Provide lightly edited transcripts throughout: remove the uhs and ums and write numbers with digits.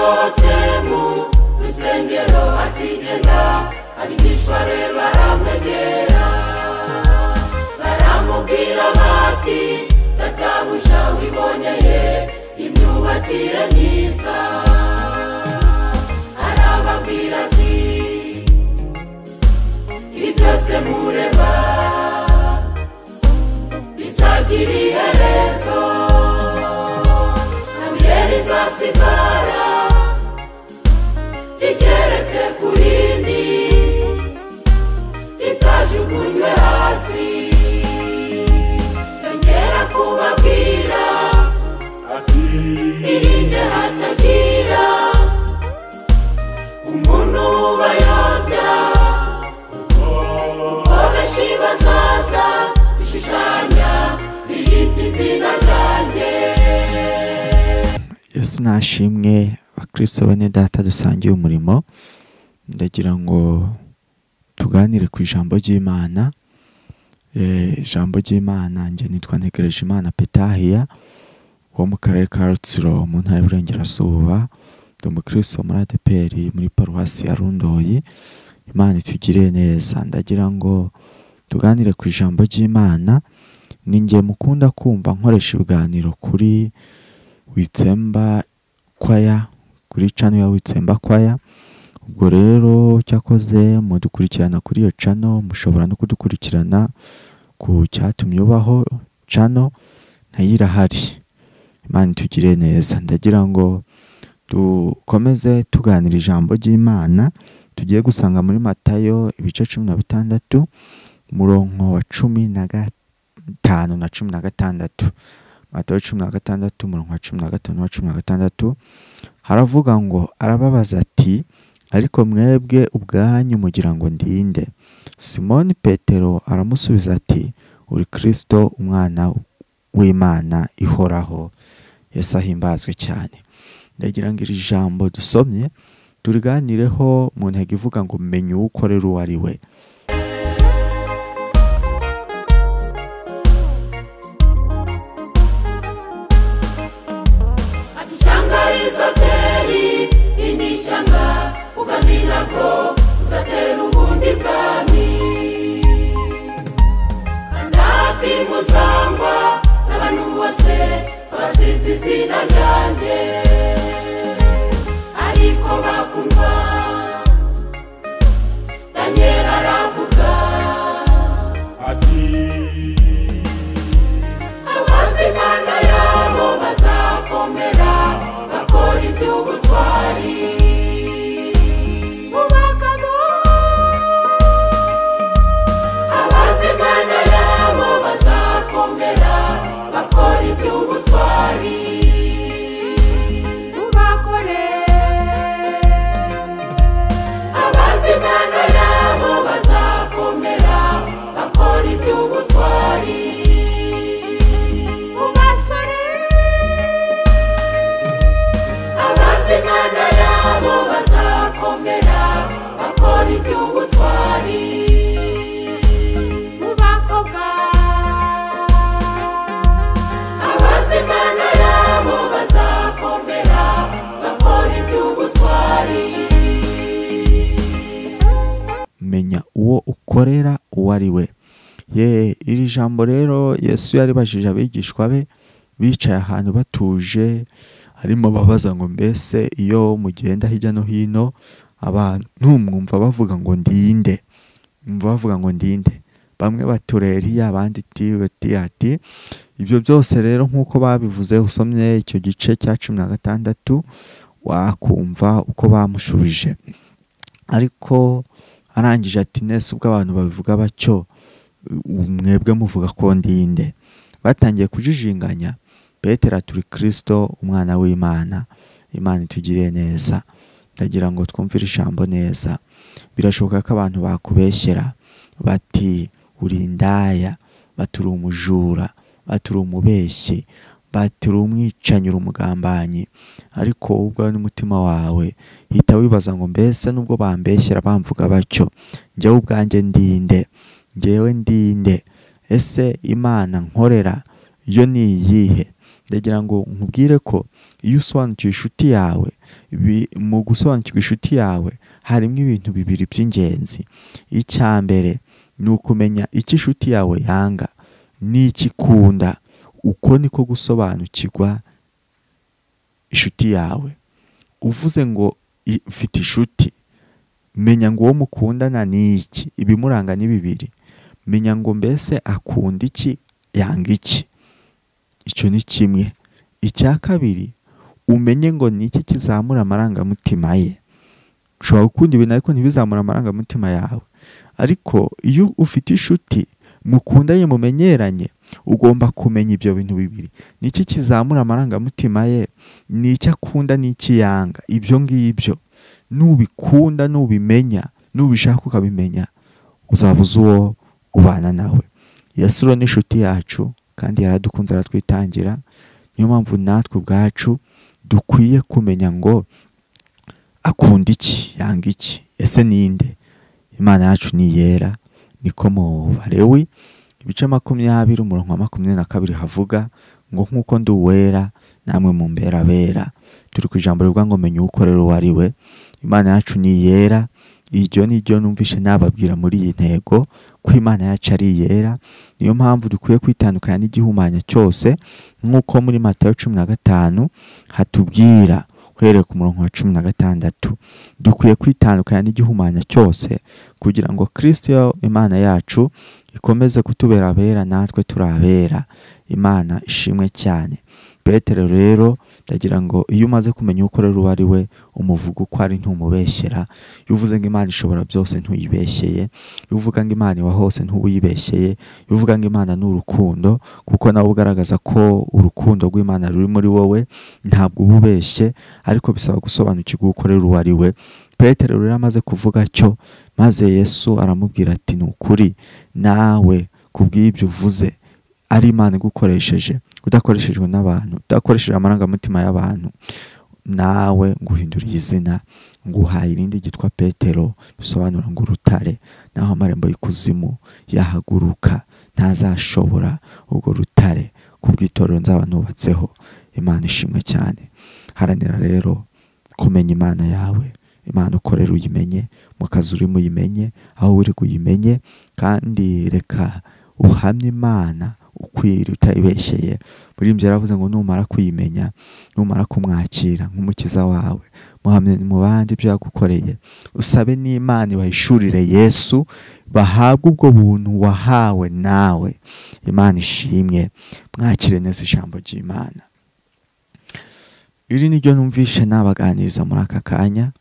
asohotse mu rusengero akigenda abigishwa be baramwegera baramubwira bati databuja wiboneye imyubakire myiza arababwira ati ibi byose mureba bizagira iherezo n'ibuye rizasigara rigeretse ku rindi ritajugunywe hasi yongera kubabwira ati irinde hatagira umuntu bayobya kuko benshi bazaza bishushanya biyita izina ryanjye. Yesu nashimwe bakristo bene data dusangiye umurimo. Ndagira ngo tuganire ku ijambo ry'Imana. Ijambo ry'Imana nge nitwa Ntegerejimana Petahiya wo mu karere ka Rutsiro mu ntara y'Iburengerazuba. Ndi umukristo muri ADPR muri paruwasi ya Rundoyi. Imana itugire neza. Ndagira ngo tuganire ku ijambo ry'Imana. Ninjye mukunda kumva nkoresha ibiganiro kuri Witsemba Kwaya, kuri channel ya Witsemba Kwaya. Ubwo rero cyakoze mudukurikirana kuri iyo channel, mushobora no kudukurikirana ku cyatumye ubaho channel ntayirahari. Imana itugire neza. Ndagira ngo dukomeze tuganira ijambo ry'Imana. Tugiye gusanga muri Matayo ibice 16 umurongo wa 15 na 16. Matayo 16 umurongo wa 15 na 16 haravuga ngo arababaza ati ariko mwebwe ubwanyu mugira ngo ndinde? Simoni Petero aramusubiza ati uri Kristo umwana w'Imana ihoraho. Yesu ahimbazwe cyane. Ndagira ngo iri jambo dusomye turiganireho mu ntego ivuga ngo menye ukorera uwo ari we. Inishanga ugamina bro uzatera ubundi bwami kandati muzangwa n'abantu bose bazizi izina ryanjye ariko bakundwa Daniel aravuga ati abazimana yabo bazakomera bakora iby'ubutwari mubagamo abazimana yabo bazakomera bakora iby'ubutwari mubakore abazimana yabo bazakomera bakora iby'ubutwari mubasore abazimana yabo bazakomera bakora iby'ubutwari mubakobwa abazimana yabo bazakomera bakora iby'ubutwari. Menya uwo ukorera uwo ari we. Iri jambo rero Yesu yaribajije abigishwa be bicaye ahantu batuje, harimo babaza ngo mbese iyo mugenda hirya no hino abantu mwumva bavuga ngo ndinde, bavuga ngo ndinde, bamwe batureriya abandi ati. Ibyo byose rero nkuko babivuze usomye icyo gice cya 16 wakumva uko bamushubije. Ariko arangije ati nese ubwo abantu babivuga bacyo mwebwe muvuga ko ndinde? Batangiye kujijinganya. Petero ati Kristo umwana w'Imana. Imana itugire neza. Ndagira ngo twumvire ijambo neza. Birashoboka ko abantu bakubeshyera bati uri indaya, bati uri umujura, bati uri umubeshyi, bati uri umwicanyi, uri umugambanyi. Ariko ubwo n'umutima wawe hita wibaza ngo mbese nubwo bambeshyera bamvuga bacyo njyewe ubwanjye ndinde? Njyewe ndinde? Ese Imana nkorera yo ni iyihe? ndagira ngo nkubwire ko iyo usobanukiwe inshuti yawe, mu gusobanukirwa inshuti yawe harimo ibintu bibiri by'ingenzi. Icya mbere ni ukumenya icyo inshuti yawe yanga n'ikikunda. Uko niko gusobanukirwa inshuti yawe. Uvuze ngo ufite inshuti, menya ngo uwo mukundana ni iki, ibimuranga ni bibiri. Menya ngo mbese akunda iki, yanga iki. Icyo ni kimwe. Icya kabiri, umenye ngo ni iki kizamura amarangamutima ye. Ushobora gukunda ibintu ariko ntibizamura amarangamutima yawe. Ariko iyo ufite inshuti mukundanye, mumenyeranye, ugomba kumenya ibyo bintu bibiri. Ni iki kizamura amarangamutima ye, ni icyo akunda n'iki yanga. Ibyo ngibyo nubikunda, nubimenya, nubishaka ukabimenya, uzabuza uwo ubana nawe. Yesu rero ni inshuti yacu kandi yaradukunze, aratwitangira. Niyo mpamvu natwe ubwacu dukwiye kumenya ngo akunda iki, yanga iki, ese ninde. Imana yacu ni yera. Niko mu Balewi ibice 20 umurongo wa 22 havuga ngo nk'uko ndi uwera namwe mumbera bera. Turi ku ijambo rivuga ngo menya ukorera uwo ari we. Imana yacu ni yera. Iryo ni ryo numvishe nababwira muri iyi ntego, ko Imana yacu ari yera. Niyo mpamvu dukwiye kwitandukanya n'igihumanya cyose, nk'uko muri Matayo 15 hatubwira uhereye ku murongo wa 16. Dukwiye kwitandukanya n'igihumanya cyose kugira ngo Kristo Imana yacu ikomeze kutubera abera, natwe turabera. Imana ishimwe cyane. Petero rero ndagira ngo iyo umaze kumenya ukorera uwo ari we, umuvuga uko ari, ntumubeshyera. Iyo uvuze ngo Imana ishobora byose, ntuyibeshyeye. Iyo uvuga ngo Imana iba hose, ntuyibeshyeye. Iyo uvuga ngo Imana ni urukundo, kuko nawe ugaragaza ko urukundo rw'Imana ruri muri wowe, ntabwo uba ubeshye, ariko bisaba gusobanukirwa ukorera uwo ari we. Petero rero amaze kuvuga cyo, maze Yesu aramubwira ati ni ukuri nawe kubw'ibyo uvuze ari Imana igukoresheje, udakoreshejwe n'abantu, udakoresheje amarangamutima y'abantu, nawe nguhinduriye izina, nguhaye irindi gitwa Petero, bisobanura ngo urutare. Naho amarembo y'ikuzimu yahaguruka, ntazashobora urwo rutare kubw'itorero nzaba nubatseho. Imana ishimwe cyane. Haranira rero kumenya Imana yawe. Imana ukorera uyimenye, mu kazi urimo uyimenye, aho uri kuyimenye, kandi reka uhamye Imana ukwiriye utayibeshyeye. Muri ibyo yaravuze ngo numara kuyimenya, numara kumwakira nk'umukiza wawe, muhamye mu bandi ibyo yagukoreye, usabe n'Imana ibahishurire Yesu, bahabwe ubwo buntu wahawe nawe. Imana ishimwe. Mwakire neza ijambo ry'Imana. Iri ni ryo numvishe nabaganiriza muri aka kanya,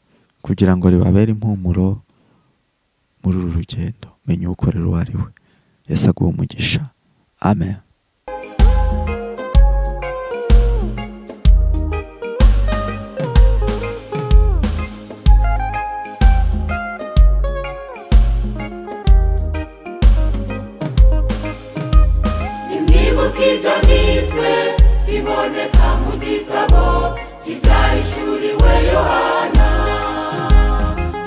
kugira ngo ribabere impumuro muri uru rugendo. Menya ukorera uwo ari we. Yesu aguhe umugisha. Amen. Nimwibuke ibyanditswe biboneka mu gitabo cy'ibyahishuriwe Yohana,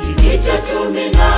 ibice 10.